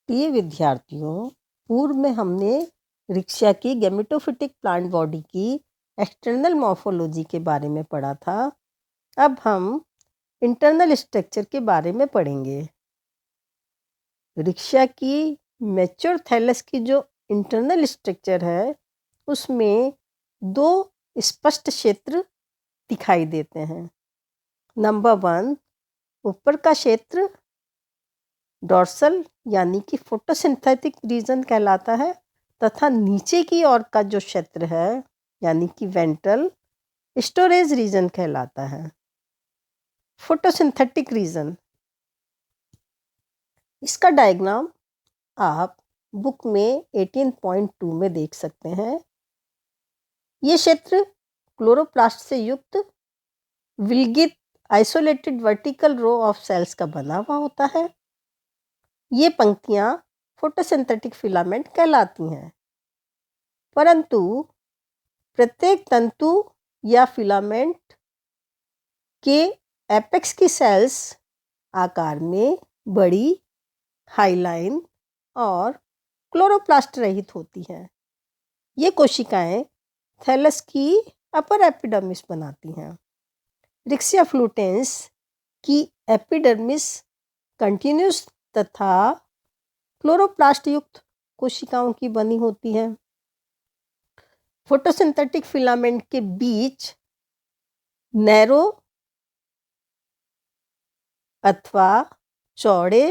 प्रिय विद्यार्थियों, पूर्व में हमने रिक्शा की गैमेटोफिटिक प्लांट बॉडी की एक्सटर्नल मॉर्फोलॉजी के बारे में पढ़ा था। अब हम इंटरनल स्ट्रक्चर के बारे में पढ़ेंगे। रिक्शा की मैच्योर थैलस की जो इंटरनल स्ट्रक्चर है उसमें दो स्पष्ट क्षेत्र दिखाई देते हैं। नंबर 1, ऊपर का क्षेत्र डॉर्सल यानी कि फोटोसिंथेटिक रीजन कहलाता है तथा नीचे की ओर का जो क्षेत्र है यानी कि वेंट्रल स्टोरेज रीजन कहलाता है। फोटोसिंथेटिक रीजन, इसका डायग्राम आप बुक में 18.2 में देख सकते हैं। ये क्षेत्र क्लोरोप्लास्ट से युक्त विलगित isolated vertical row of cells का बना हुआ होता है। ये पंक्तियां फोटोसिंथेटिक फिलामेंट कहलाती हैं, परंतु प्रत्येक तंतु या फिलामेंट के एपेक्स की सेल्स आकार में बड़ी, हाईलाइन और क्लोरोप्लास्ट रहित होती हैं। ये कोशिकाएं थैलस की अपर एपिडर्मिस बनाती हैं। रिक्सिया फ्लूटेंस की एपिडर्मिस कंटिन्यूस तथा क्लोरोप्लास्ट युक्त कोशिकाओं की बनी होती है। फोटोसिंथेटिक फिलामेंट के बीच नैरो अथवा चौड़े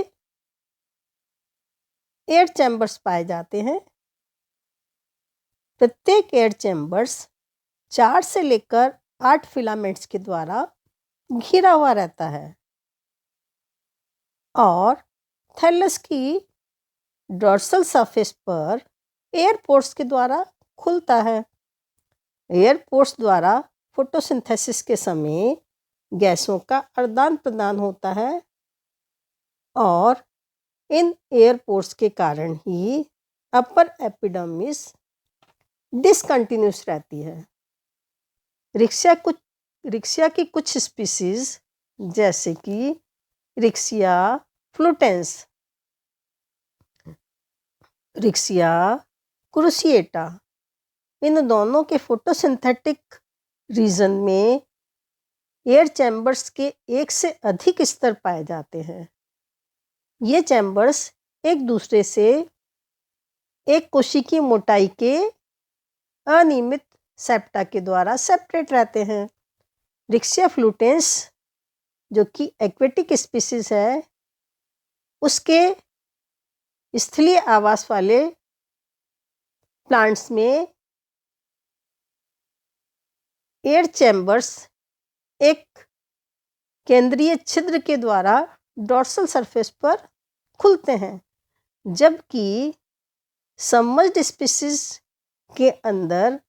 एयर चैम्बर्स पाए जाते हैं। प्रत्येक एयर चैम्बर्स 4 से लेकर 8 फिलामेंट्स के द्वारा घिरा हुआ रहता है और थैलस की डॉर्सल सरफेस पर एयर पोर्स के द्वारा खुलता है। एयर पोर्स द्वारा फोटोसिंथेसिस के समय गैसों का आदान प्रदान होता है और इन एयर पोर्स के कारण ही अपर एपिडर्मिस डिसकंटिन्यूस रहती है। रिक्सिया की कुछ स्पीसीज जैसे कि रिक्सिया फ्लूटेंस, रिक्सिया क्रूसिएटा, इन दोनों के फोटोसिंथेटिक रीजन में एयर चैम्बर्स के एक से अधिक स्तर पाए जाते हैं। ये चैम्बर्स एक दूसरे से एक कोशिकीय मोटाई के अनियमित सेप्टा के द्वारा सेपरेट रहते हैं। रिक्सिया फ्लूटेंस जो कि एक्वेटिक स्पीसीज है, उसके स्थलीय आवास वाले प्लांट्स में एयर चैम्बर्स एक केंद्रीय छिद्र के द्वारा डॉर्सल सरफेस पर खुलते हैं, जबकि सबमर्ज्ड स्पीसीज के अंदर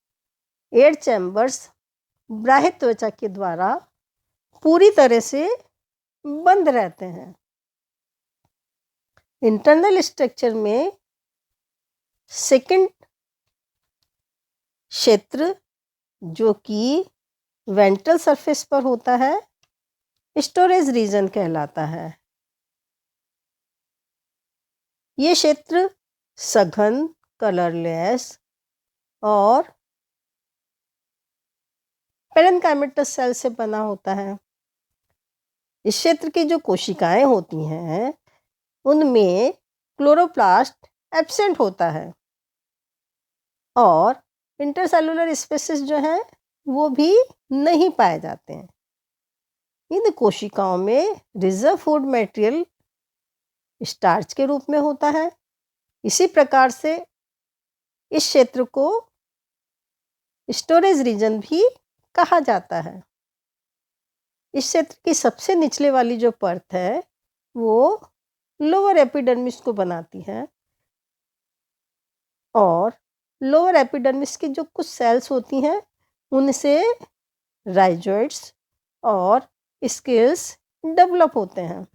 एयर चैम्बर्स बाह्य त्वचा के द्वारा पूरी तरह से बंद रहते हैं। इंटरनल स्ट्रक्चर में सेकंड क्षेत्र जो कि वेंट्रल सरफेस पर होता है स्टोरेज रीजन कहलाता है। ये क्षेत्र सघन, कलरलेस और पेरेन्काइमेटस सेल से बना होता है। इस क्षेत्र की जो कोशिकाएं होती हैं उनमें क्लोरोप्लास्ट एब्सेंट होता है और इंटरसेलुलर स्पेसिस जो हैं वो भी नहीं पाए जाते हैं। इन कोशिकाओं में रिजर्व फूड मटेरियल स्टार्च के रूप में होता है। इसी प्रकार से इस क्षेत्र को स्टोरेज रीजन भी कहा जाता है। इस क्षेत्र की सबसे निचले वाली जो परत है वो लोअर एपिडर्मिस को बनाती है और लोअर एपिडर्मिस की जो कुछ सेल्स होती हैं उनसे राइजोइड्स और स्केल्स डेवलप होते हैं,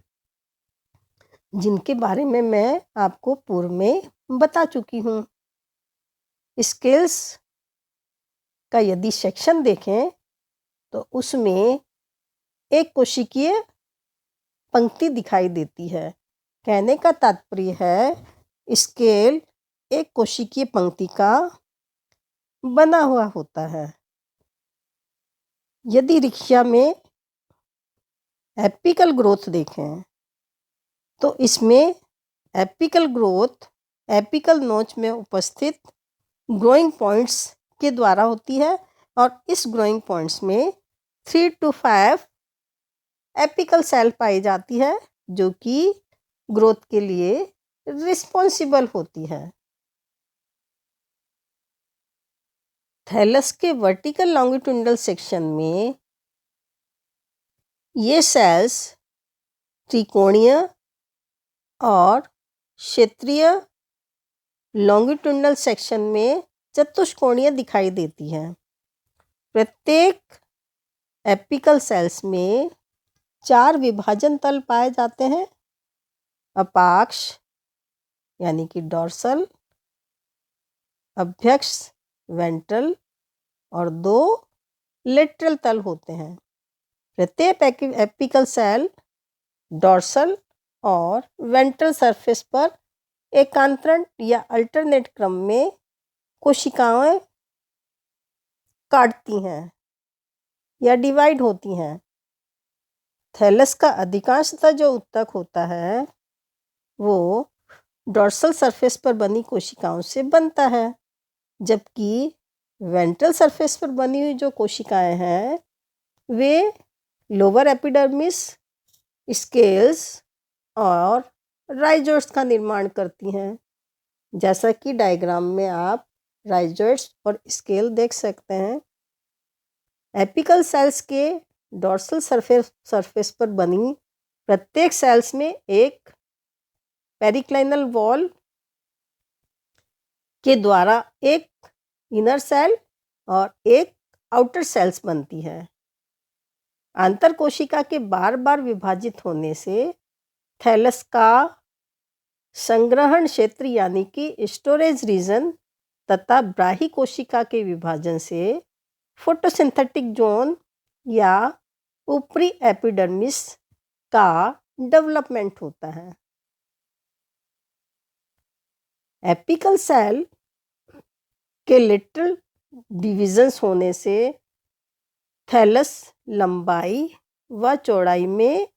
जिनके बारे में मैं आपको पूर्व में बता चुकी हूँ। स्केल्स का यदि सेक्शन देखें तो उसमें एक कोशिकीय पंक्ति दिखाई देती है। कहने का तात्पर्य है स्केल एक कोशिकीय पंक्ति का बना हुआ होता है। यदि रिक्शा में एपिकल ग्रोथ देखें तो इसमें एपिकल नोच में उपस्थित ग्रोइंग पॉइंट्स के द्वारा होती है और इस ग्रोइंग पॉइंट्स में 3 to 5 एपिकल सेल पाई जाती है जो कि ग्रोथ के लिए रिस्पॉन्सिबल होती है। थैलस के वर्टिकल लॉन्गिट्यूडिनल सेक्शन में ये सेल्स त्रिकोणीय और क्षेत्रीय लॉन्गिट्यूडिनल सेक्शन में चतुष्कोणीय दिखाई देती है। प्रत्येक एपिकल सेल्स में 4 विभाजन तल पाए जाते हैं, अपाक्ष यानी कि डॉर्सल, अभ्यक्ष वेंट्रल और 2 लेटरल तल होते हैं। प्रत्येक एपिकल सेल डॉर्सल और वेंट्रल सरफेस पर एकांतरण या अल्टरनेट क्रम में कोशिकाएं काटती हैं या डिवाइड होती हैं। थैलस का अधिकांशतः जो ऊतक होता है वो डॉर्सल सरफेस पर बनी कोशिकाओं से बनता है, जबकि वेंट्रल सरफेस पर बनी हुई जो कोशिकाएं हैं वे लोअर एपिडर्मिस, स्केल्स और राइजोइड्स का निर्माण करती हैं। जैसा कि डायग्राम में आप राइजोइड्स और स्केल देख सकते हैं। एपिकल सेल्स के डॉर्सल सरफेस पर बनी प्रत्येक सेल्स में एक पेरिक्लाइनल वॉल के द्वारा एक इनर सेल और एक आउटर सेल्स बनती है। आंतर कोशिका के बार बार विभाजित होने से थैलस का संग्रहण क्षेत्र यानी कि स्टोरेज रीजन तथा बाह्य कोशिका के विभाजन से फोटोसिंथेटिक जोन या ऊपरी एपिडर्मिस का डेवलपमेंट होता है। एपिकल सेल के लेटरल डिविजन्स होने से थैलस लंबाई व चौड़ाई में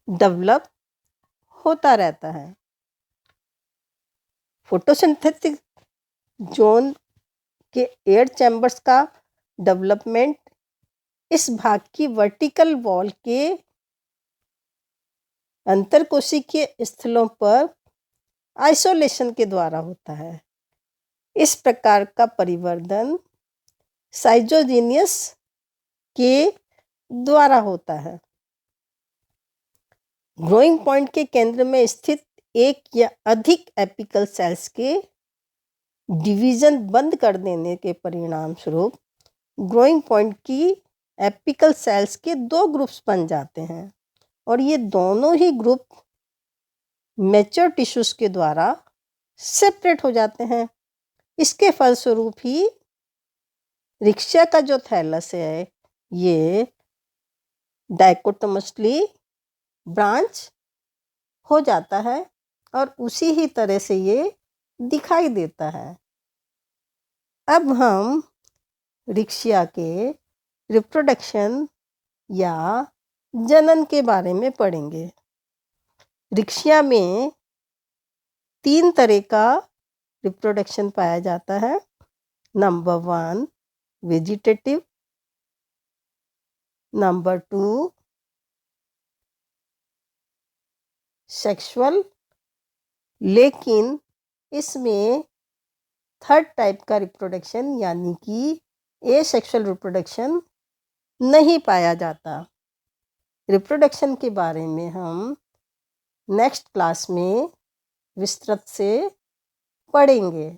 डेवलप होता रहता है। फोटोसिंथेटिक जोन के एयर चैम्बर्स का डेवलपमेंट इस भाग की वर्टिकल वॉल के अंतरकोशिकीय स्थलों पर आइसोलेशन के द्वारा होता है। इस प्रकार का परिवर्धन साइटोजेनियस के द्वारा होता है। ग्रोइंग पॉइंट के केंद्र में स्थित एक या अधिक एपिकल सेल्स के डिवीजन बंद कर देने के परिणाम स्वरूप ग्रोइंग पॉइंट की एपिकल सेल्स के 2 ग्रुप्स बन जाते हैं और ये दोनों ही ग्रुप मैच्योर टिश्यूज के द्वारा सेपरेट हो जाते हैं। इसके फलस्वरूप ही रिक्शा का जो थैलस है ये डाइकोटोमसली ब्रांच हो जाता है और उसी ही तरह से ये दिखाई देता है। अब हम रिक्शा के रिप्रोडक्शन या जनन के बारे में पढ़ेंगे। रिक्शा में 3 तरह का रिप्रोडक्शन पाया जाता है। नंबर 1 वेजिटेटिव, नंबर 2 सेक्सुअल, लेकिन इसमें 3rd टाइप का रिप्रोडक्शन यानी कि एसेक्सुअल रिप्रोडक्शन नहीं पाया जाता। रिप्रोडक्शन के बारे में हम नेक्स्ट क्लास में विस्तृत से पढ़ेंगे।